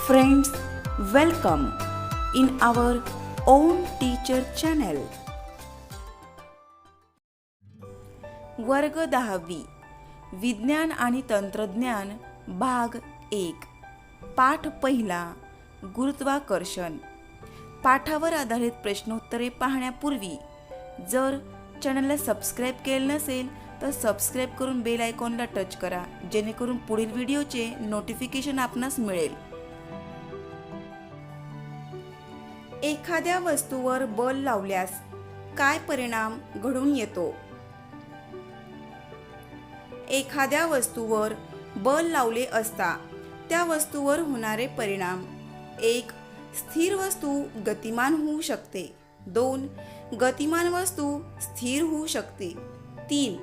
Friends, welcome in our own teacher channel. वर्ग 10वी विज्ञान आणि तंत्रज्ञान भाग 1 पाठ पहिला गुरुत्वाकर्षण. पाठावर आधारित प्रश्नोत्तरे पाहण्यापूर्वी जर चॅनलला सबस्क्राईब केले नसेल तर सबस्क्राईब करून बेल आयकॉनला टच करा, जेणेकरून पुढील व्हिडिओचे नोटिफिकेशन आपणास मिळेल. एखाद्या वस्तूवर बल लावल्यास काय परिणाम घडून येतो? एखाद्या वस्तूवर बल लावले असता त्या वस्तूवर होणारे परिणाम: 1. स्थिर वस्तू गतिमान होऊ शकते. 2. गतिमान वस्तू स्थिर होऊ शकते. 3.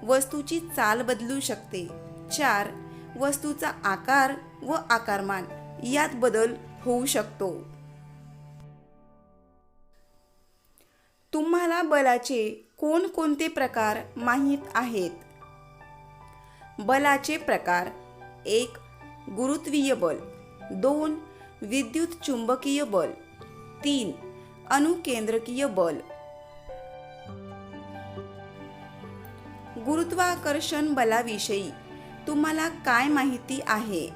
वस्तूची चाल बदलू शकते. 4. वस्तूचा आकार व आकारमान यात बदल होऊ शकतो. तुम्हाला बलाचे कोणकोणते प्रकार माहीत आहेत? बलाचे प्रकार: 1. गुरुत्वीय बल. 2. विद्युत चुंबकीय बल. 3. अनुकेंद्रकीय बल. गुरुत्वाकर्षण बलाविषयी तुम्हाला काय माहिती आहे?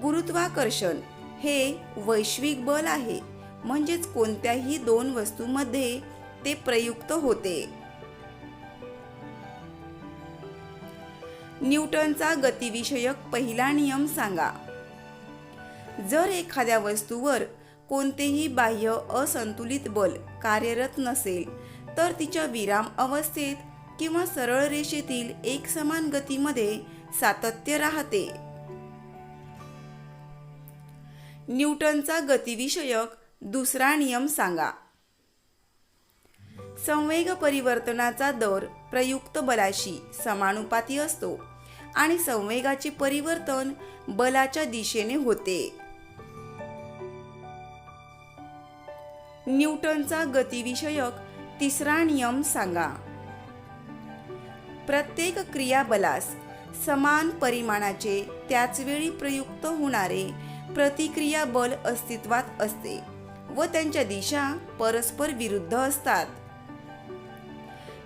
गुरुत्वाकर्षण हे वैश्विक बल आहे, म्हणजेच कोणत्याही दोन वस्तूंमध्ये ते प्रयुक्त होते. न्यूटनचा गतिविषयक पहिला नियम सांगा. जर एखाद्या वस्तूवर कोणतेही बाह्य असंतुलित बल कार्यरत नसेल तर तिच्या विराम अवस्थेत किंवा सरळ रेषेतील एकसमान गतीमध्ये सातत्य राहते. न्यूटनचा गतिविषयक दुसरा नियम सांगा. संवेग परिवर्तनाचा दर प्रयुक्त बलाशी समानुपाती असतो आणि संवेगाचे परिवर्तन बलाच्या दिशेने होते. न्यूटनचा गतिविषयक तिसरा नियम सांगा. प्रत्येक क्रियाबलास समान परिमाणाचे त्याच वेळी प्रयुक्त होणारे प्रतिक्रिया बल अस्तित्वात असते व त्यांच्या दिशा परस्पर विरुद्ध असतात.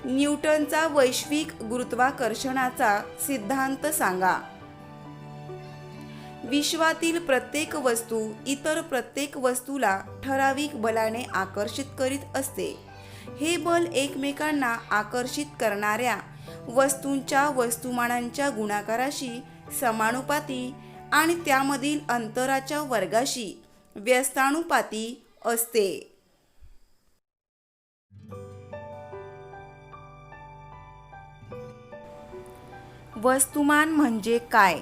न्यूटनचा वैश्विक गुरुत्वाकर्षणाचा सिद्धांत सांगा. विश्वातील प्रत्येक वस्तू इतर प्रत्येक वस्तूला ठराविक बलाने आकर्षित करीत असते. हे बल एकमेकांना आकर्षित करणाऱ्या वस्तूंच्या वस्तुमानांच्या गुणाकाराशी समानुपाती आणि त्यामधील अंतराच्या वर्गाशी व्यस्तानुपाती असते. वस्तुमान म्हणजे काय?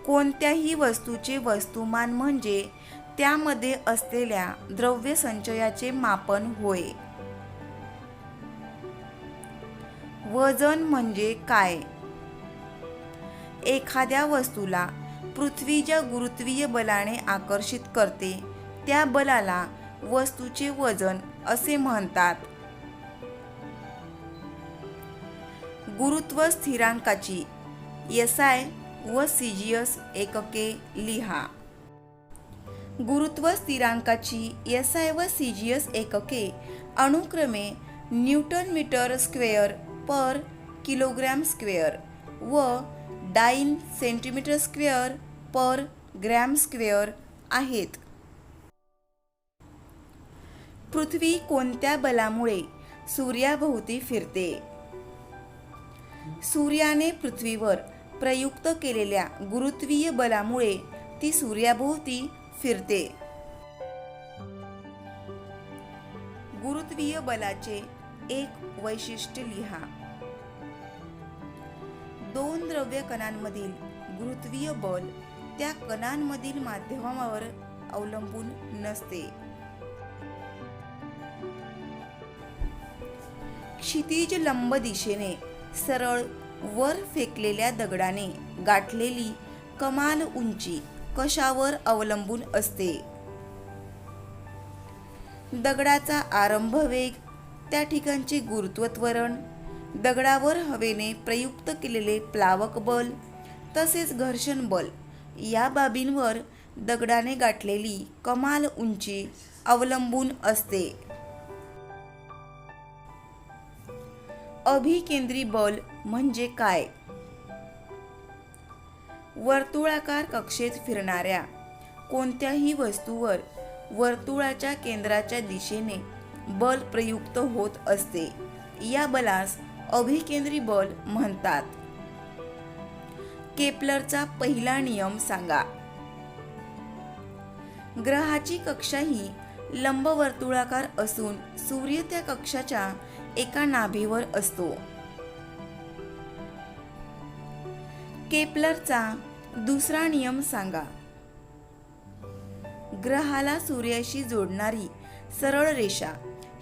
कोणत्याही वस्तूचे वस्तुमान म्हणजे त्यामध्ये असलेल्या द्रव्य संचयाचे मापन होय. वजन म्हणजे काय? एखाद्या वस्तूला पृथ्वी ज्या गुरुत्वीय बलाने आकर्षित करते त्या बलाला वस्तूचे वजन असे म्हणतात. गुरुत्व स्थिरांकाची SI व CGS एकके लिहा. गुरुत्व स्थिरांकाची SI व CGS एकके अनुक्रमे न्यूटन मीटर स्क्वेअर पर किलोग्रॅम स्क्वेअर व डाइन सेंटीमीटर स्क्वेअर पर ग्रॅम स्क्वेअर आहेत. पृथ्वी कोणत्या बलामुळे सूर्याभोवती फिरते? सूर्याने पृथ्वीवर प्रयुक्त केलेल्या गुरुत्वीय बलामुळे ती सूर्याभोवती फिरते. गुरुत्वीय बलाचे एक वैशिष्ट्य लिहा. दोन द्रव्य कणांमधील गुरुत्वीय बल त्या कणांमधील माध्यमावर अवलंबून नसते. क्षितिज लंब दिशेने सरळ वर फेकलेल्या दगडाने गाठलेली कमाल उंची कशावर अवलंबून असते? दगडाचा आरंभ वेग, त्या ठिकाणचे गुरुत्व त्वरण, दगडावर हवेने प्रयुक्त केलेले प्लावक बल, तसेच घर्षण बल या बाबींवर दगडाने गाठलेली कमाल उंची अवलंबून असते. अभिकेंद्री बल म्हणजे काय? वर्तुळाकार कक्षेत फिरणाऱ्या कोणत्याही वस्तूवर वर्तुळाच्या केंद्राच्या दिशेने बल प्रयुक्त होत असते. या बलास अभिकेंद्री बल म्हणतात. केपलरचा पहिला नियम सांगा. ग्रहाची कक्षा ही लंबवर्तुळाकार असून सूर्य त्या कक्षाच्या एका नाभीवर असतो. केपलरचा दुसरा नियम सांगा. ग्रहाला सूर्याशी जोडणारी सरळ रेषा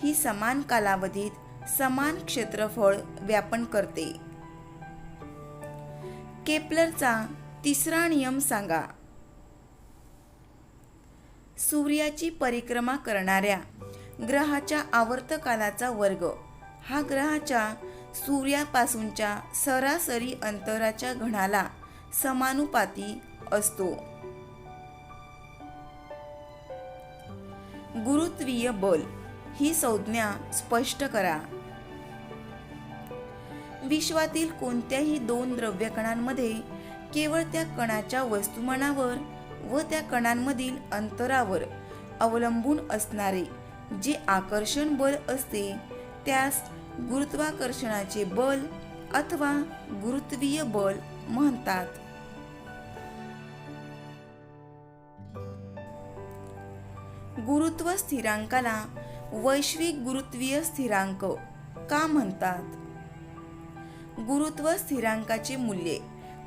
ही समान कालावधीत समान क्षेत्रफळ व्यापन करते. केपलरचा तिसरा नियम सांगा. सूर्याची परिक्रमा करणाऱ्या ग्रहाच्या आवर्तकालाचा वर्ग हा ग्रहाच्या सूर्यापासूनच्या सरासरी अंतराच्या घनाला समानुपाती असतो. गुरुत्वीय बल ही संज्ञा स्पष्ट करा. विश्वातील कोणत्याही दोन द्रव्यकणांमध्ये केवळ त्या कणाच्या वस्तुमानावर व त्या कणांमधील अंतरावर अवलंबून असणारे जे आकर्षण बल असते त्यास गुरुत्वाकर्षणाचे बल अथवा गुरुत्वीय बल म्हणतात. गुरुत्व स्थिरांकाला वैश्विक गुरुत्वीय स्थिरांक का म्हणतात? गुरुत्व स्थिरांकाचे मूल्य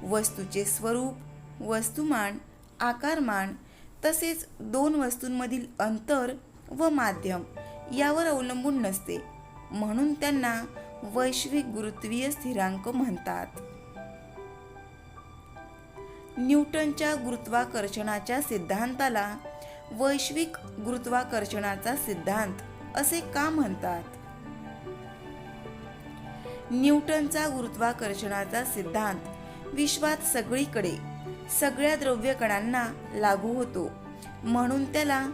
वस्तूचे स्वरूप, वस्तुमान, आकारमान तसेच दोन वस्तूंमधील अंतर व माध्यम यावर अवलंबून नसते, म्हणून त्यांना वैश्विक गुरुत्वीय स्थिरांक म्हणतात. न्यूटनच्या गुरुत्वाकर्षणाच्या सिद्धांताला वैश्विक गुरुत्वाकर्षणाचा सिद्धांत असे का म्हणतात? न्यूटनचा गुरुत्वाकर्षणाचा सिद्धांत विश्वात सगळीकडे सगळ्या द्रव्य कणांना लागू होतो, म्हणून त्याला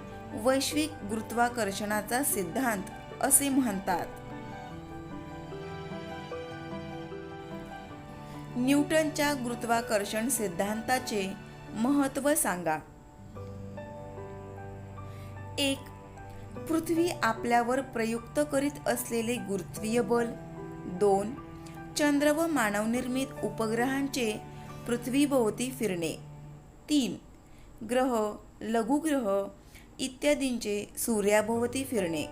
वैश्विक गुरुत्वाकर्षणाचा सिद्धांत असे म्हणतात. न्यूटनच्या गुरुत्वाकर्षण सिद्धांताचे महत्त्व सांगा. 1. पृथ्वी आपल्यावर प्रयुक्त करीत असलेले गुरुत्वीय बल. 2. चंद्र व मानवनिर्मित उपग्रहांचे पृथ्वीभोवती फिरणे. 3. ग्रह, लघुग्रह इत्यादींचे सूर्याभोवती फिरणे.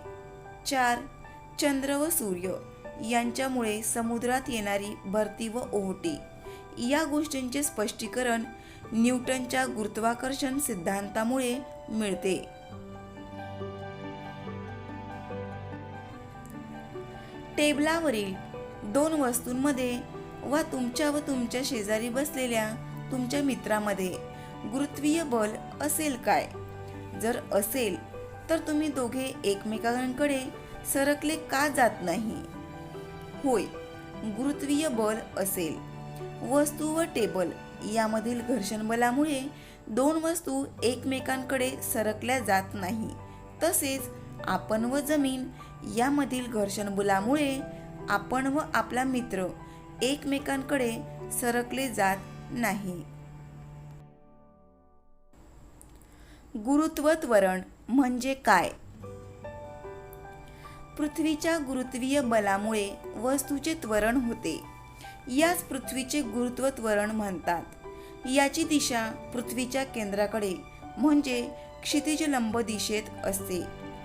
4. चंद्र व सूर्य यांच्यामुळे समुद्रात येणारी भरती व ओहोटी या गोष्टींचे स्पष्टीकरण न्यूटनच्या गुरुत्वाकर्षण सिद्धांतामुळे मिळते. टेबलावरील दोन वस्तूंमध्ये वा तुमच्या शेजारी बसलेल्या तुमच्या मित्रामध्ये गुरुत्वीय बल असेल काय? जर असेल तर तुम्ही दोघे एकमेकांकडे सरकले का जात नाही? होय, गुरुत्वीय बल असेल. वस्तू व टेबल यामधील घर्षण बलामुळे दोन वस्तू एकमेकांकडे सरकल्या जात नाही. तसेच आपण व जमीन यामधील घर्षण बलामुळे आपण व आपला मित्र एकमेकांकडे सरकले जात नाही. गुरुत्व त्वरण म्हणजे काय? पृथ्वीच्या गुरुत्वीय बलामुळे वस्तूचे त्वरण होते. याच पृथ्वीचे गुरुत्व त्वरण म्हणतात. याची दिशा पृथ्वीच्या केंद्राकडे म्हणजे क्षितिज लंब दिशेत असते.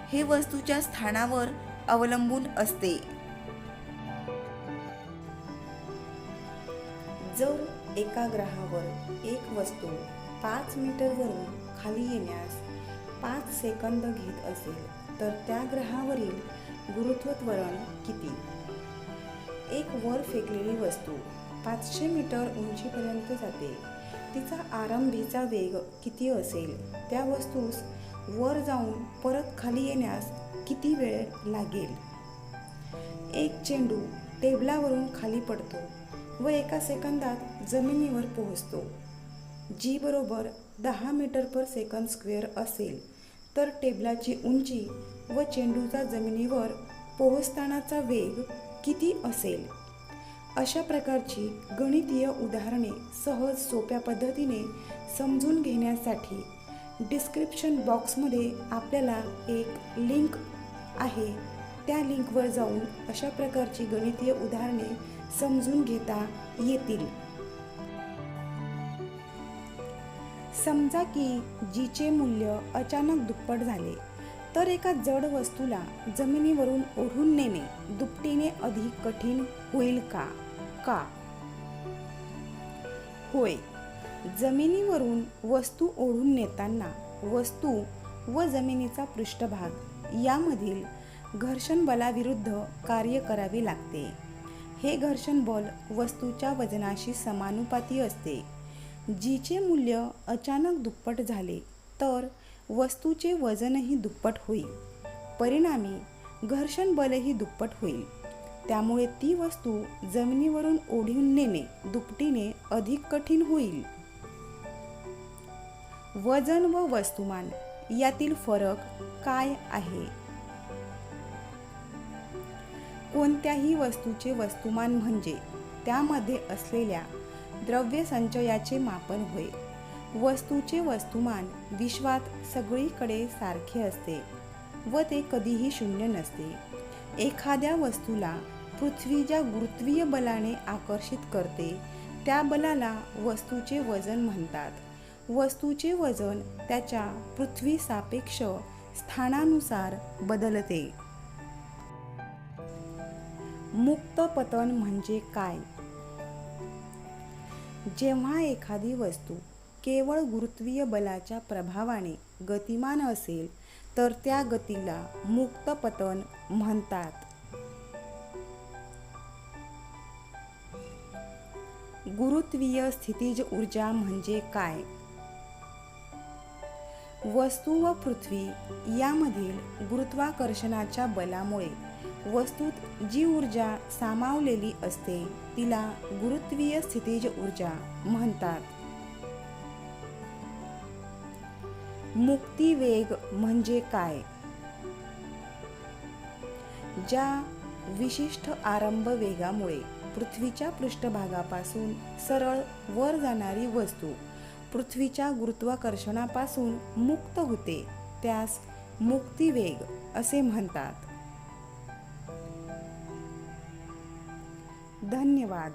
हे वस्तूच्या स्थानावर अवलंबून असते. जर एका ग्रहावर एक वस्तू 5 मीटरवरून खाली येण्यास 5 सेकंद घेत असेल तर त्या ग्रहावरील गुरुत्व त्वरण किती? एक वर फेकलेली वस्तू 500 मीटर उंचीपर्यंत जाते. तिचा आरंभीचा वेग किती असेल? त्या वस्तूस वर जाऊन परत खाली येण्यास किती वेळ लागेल? एक चेंडू टेबलावरून खाली पडतो व एका सेकंदात जमिनीवर पोहोचतो. जी बरोबर 10 मीटर पर सेकंद स्क्वेअर असेल तर टेबलाची उंची व चेंडूचा जमिनीवर पोहोचतानाचा वेग किती असेल? अशा प्रकारची गणितीय उदाहरणे सहज सोप्या पद्धतीने समजून घेण्यासाठी डिस्क्रिप्शन बॉक्समध्ये आपल्याला एक लिंक आहे. त्या लिंकवर जाऊन अशा प्रकारची गणितीय उदाहरणे समजून घेता येतील. समजा की जीचे मूल्य अचानक दुप्पट झाले तर एका जड वस्तूला जमिनीवरून ओढून नेणे दुपटीने अधिक कठीण होईल का? का? होय. जमिनीवरून वस्तू ओढून नेताना वस्तू व जमिनीचा पृष्ठभाग यामधील घर्षण बलाविरुद्ध कार्य करावे लागते. हे घर्षण बल वस्तूच्या वजनाशी समानुपाती असते. जीचे मूल्य अचानक दुप्पट झाले तर वस्तूचे वजनही दुप्पट होईल. परिणामी घर्षण बलही दुप्पट होईल. त्यामुळे ती वस्तू जमिनीवरून ओढून नेणे दुपटीने अधिक कठीण होईल. वजन व वस्तुमान यातील फरक काय आहे? कोणत्याही वस्तूचे वस्तुमान म्हणजे त्यामध्ये असलेल्या द्रव्य संचयाचे मापन होय. वस्तूचे वस्तुमान विश्वात सगळीकडे सारखे असते व ते कधीही शून्य नसते. एखाद्या वस्तूला पृथ्वी ज्या गुरुत्वीय बलाने आकर्षित करते त्या बलाला वस्तूचे वजन म्हणतात. वस्तूचे वजन त्याच्या पृथ्वी सापेक्ष स्थानानुसार बदलते. मुक्त पतन म्हणजे काय? जेव्हा एखादी वस्तू केवळ गुरुत्वीय बलाच्या प्रभावाने गतिमान असेल तर त्या गतीला मुक्त पतन म्हणतात. गुरुत्वीय स्थितीज ऊर्जा म्हणजे काय? वस्तू व पृथ्वी यामधील गुरुत्वाकर्षणाच्या बलामुळे वस्तूत जी ऊर्जा सामावलेली असते तिला गुरुत्वीय स्थितीज ऊर्जा म्हणतात. मुक्ती वेग म्हणजे काय? ज्या विशिष्ट आरंभ वेगामुळे पृथ्वीच्या पृष्ठभागापासून सरळ वर जाणारी वस्तू पृथ्वीच्या गुरुत्वाकर्षणापासून मुक्त होते त्यास मुक्ती वेग असे म्हणतात. धन्यवाद.